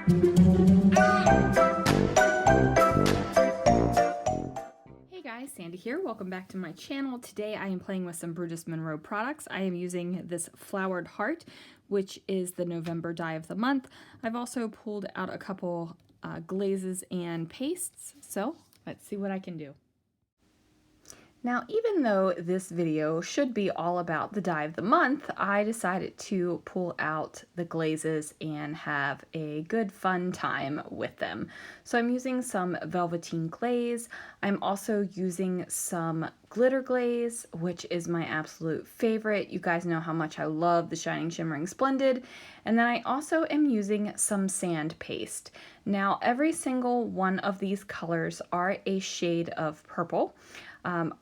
Hey guys, Sandy here. Welcome back to my channel. Today I am playing with some Brutus Monroe products. I am using this Flowered Heart, which is the November die of the month. I've also pulled out a couple glazes and pastes, so let's see what I can do. Now, even though this video should be all about the die of the month, I decided to pull out the glazes and have a good fun time with them. So I'm using some Velveteen Glaze. I'm also using some Glitter Glaze, which is my absolute favorite. You guys know how much I love the Shining Shimmering Splendid. And then I also am using some sand paste. Now, every single one of these colors are a shade of purple.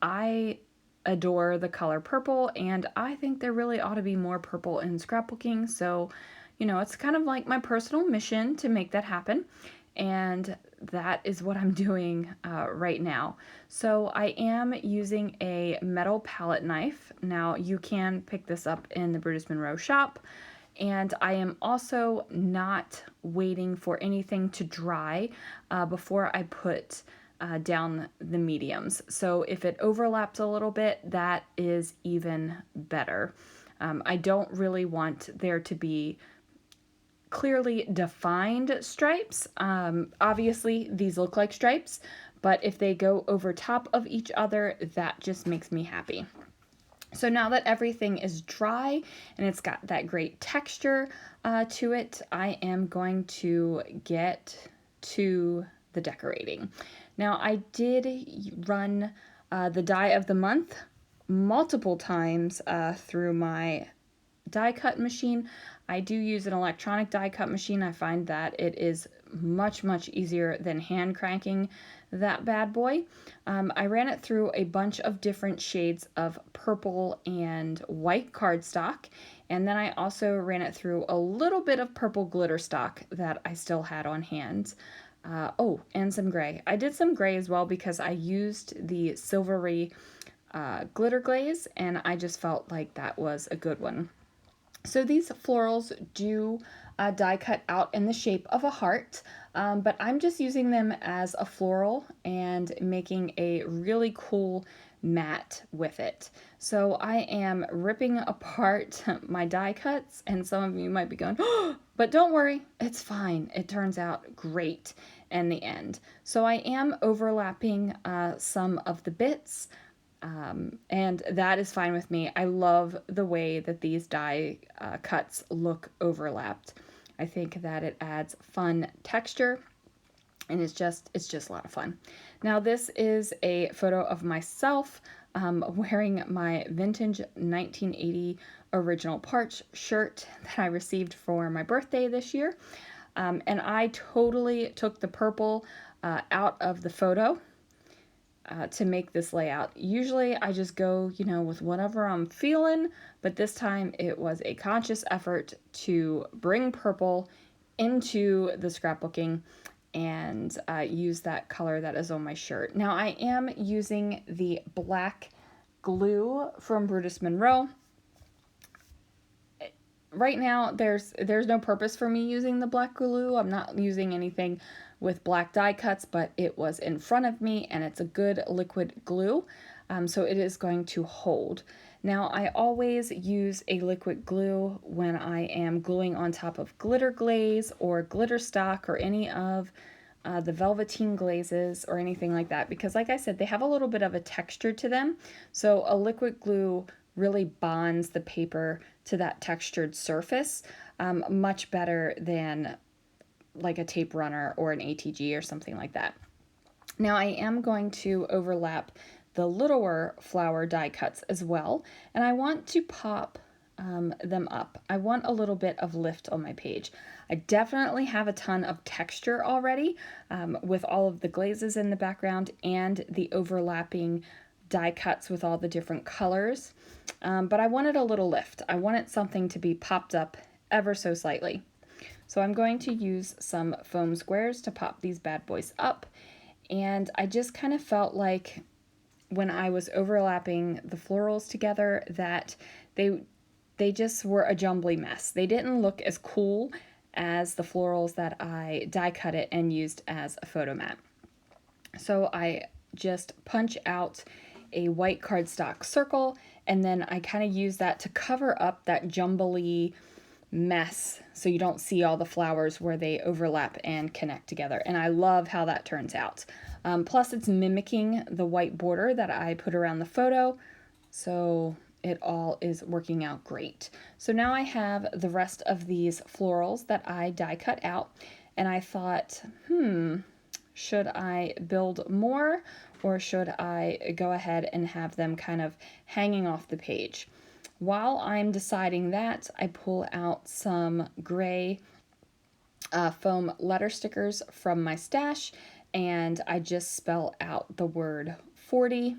I adore the color purple, and I think there really ought to be more purple in scrapbooking, so, you know, it's kind of like my personal mission to make that happen, and that is what I'm doing right now. So I am using a metal palette knife. Now, you can pick this up in the Brutus Monroe shop, and I am also not waiting for anything to dry before I put down the mediums. So if it overlaps a little bit, that is even better. I don't really want there to be clearly defined stripes. Obviously, these look like stripes, but if they go over top of each other, that just makes me happy. So now that everything is dry and it's got that great texture to it, I am going to get to the decorating. Now, I did run the die of the month multiple times through my die cut machine. I do use an electronic die cut machine. I find that it is much easier than hand cranking that bad boy. I ran it through a bunch of different shades of purple and white cardstock, and then I also ran it through a little bit of purple glitter stock that I still had on hand. Oh, and some gray. I did some gray as well because I used the silvery glitter glaze, and I just felt like that was a good one. So these florals do die cut out in the shape of a heart, but I'm just using them as a floral and making a really cool mat with it. So I am ripping apart my die cuts, and some of you might be going, oh, but don't worry, it's fine. It turns out great in the end. So I am overlapping some of the bits, and that is fine with me. I love the way that these die cuts look overlapped. I think that it adds fun texture, and it's just a lot of fun. Now, this is a photo of myself wearing my vintage 1980 original Parch shirt that I received for my birthday this year. And I totally took the purple out of the photo to make this layout. Usually I just go, you know, with whatever I'm feeling, but this time it was a conscious effort to bring purple into the scrapbooking and use that color that is on my shirt. Now, I am using the black glue from Brutus Monroe. Right now, there's no purpose for me using the black glue. I'm not using anything with black die cuts, but it was in front of me, and it's a good liquid glue, so it is going to hold. Now, I always use a liquid glue when I am gluing on top of glitter glaze or glitter stock or any of the Velveteen Glazes or anything like that, because like I said, they have a little bit of a texture to them, so a liquid glue really bonds the paper to that textured surface much better than like a tape runner or an ATG or something like that. Now, I am going to overlap the littler flower die cuts as well, and I want to pop them up. I want a little bit of lift on my page. I definitely have a ton of texture already with all of the glazes in the background and the overlapping die cuts with all the different colors, but I wanted a little lift. I wanted something to be popped up ever so slightly. So I'm going to use some foam squares to pop these bad boys up, and I just kind of felt like when I was overlapping the florals together that they just were a jumbly mess. They didn't look as cool as the florals that I die cut it and used as a photo mat. So I just punch out a white cardstock circle, and then I kind of use that to cover up that jumbly mess so you don't see all the flowers where they overlap and connect together. And I love how that turns out. Plus it's mimicking the white border that I put around the photo, so it all is working out great. So now I have the rest of these florals that I die cut out, and I thought, should I build more, or should I go ahead and have them kind of hanging off the page? While I'm deciding that, I pull out some gray foam letter stickers from my stash, and I just spell out the word 40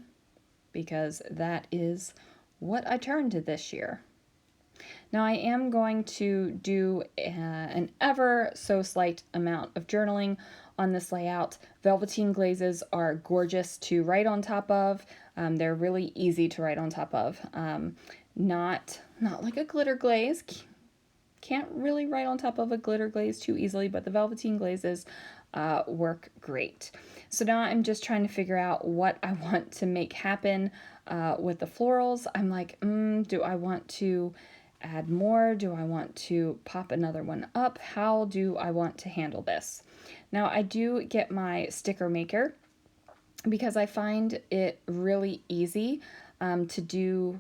because that is what I turned to this year. Now I am going to do an ever so slight amount of journaling on this layout. Velveteen glazes are gorgeous to write on top of. They're really easy to write on top of. Not like a glitter glaze. Can't really write on top of a glitter glaze too easily, but the Velveteen glazes work great. So now I'm just trying to figure out what I want to make happen with the florals. I'm like, do I want to add more? Do I want to pop another one up? How do I want to handle this? Now I do get my sticker maker because I find it really easy to do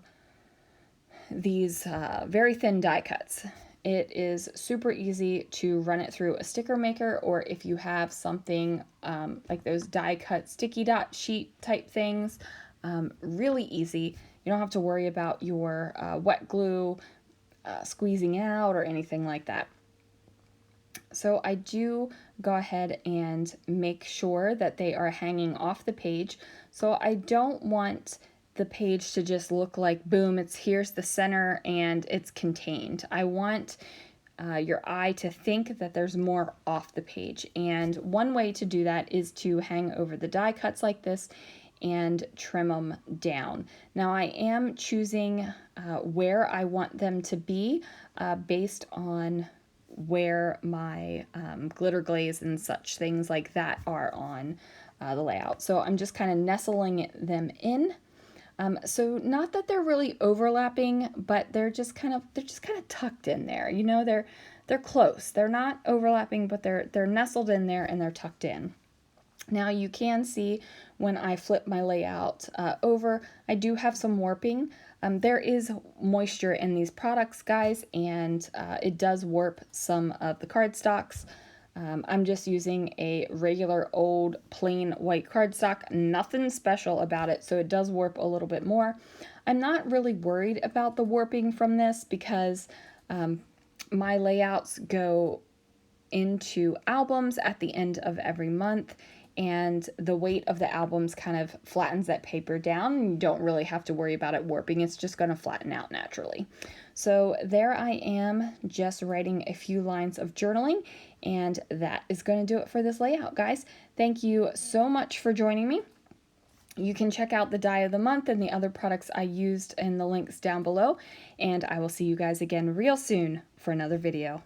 these very thin die cuts. It is super easy to run it through a sticker maker, or if you have something like those die cut sticky dot sheet type things, really easy. You don't have to worry about your wet glue squeezing out or anything like that. So I do go ahead and make sure that they are hanging off the page. So I don't want the page to just look like, boom, here's the center and it's contained. I want your eye to think that there's more off the page. And one way to do that is to hang over the die cuts like this and trim them down. Now I am choosing where I want them to be based on where my glitter glaze and such things like that are on the layout. So I'm just kind of nestling them in. So not that they're really overlapping, but they're just kind of tucked in there. You know, they're close. They're not overlapping, but they're nestled in there and they're tucked in. Now you can see when I flip my layout over, I do have some warping. There is moisture in these products, guys, and it does warp some of the cardstocks. I'm just using a regular old plain white cardstock, nothing special about it, so it does warp a little bit more. I'm not really worried about the warping from this because my layouts go into albums at the end of every month, and the weight of the albums kind of flattens that paper down. You don't really have to worry about it warping. It's just going to flatten out naturally. So there I am, just writing a few lines of journaling, and that is going to do it for this layout, guys. Thank you so much for joining me. You can check out the die of the month and the other products I used in the links down below, and I will see you guys again real soon for another video.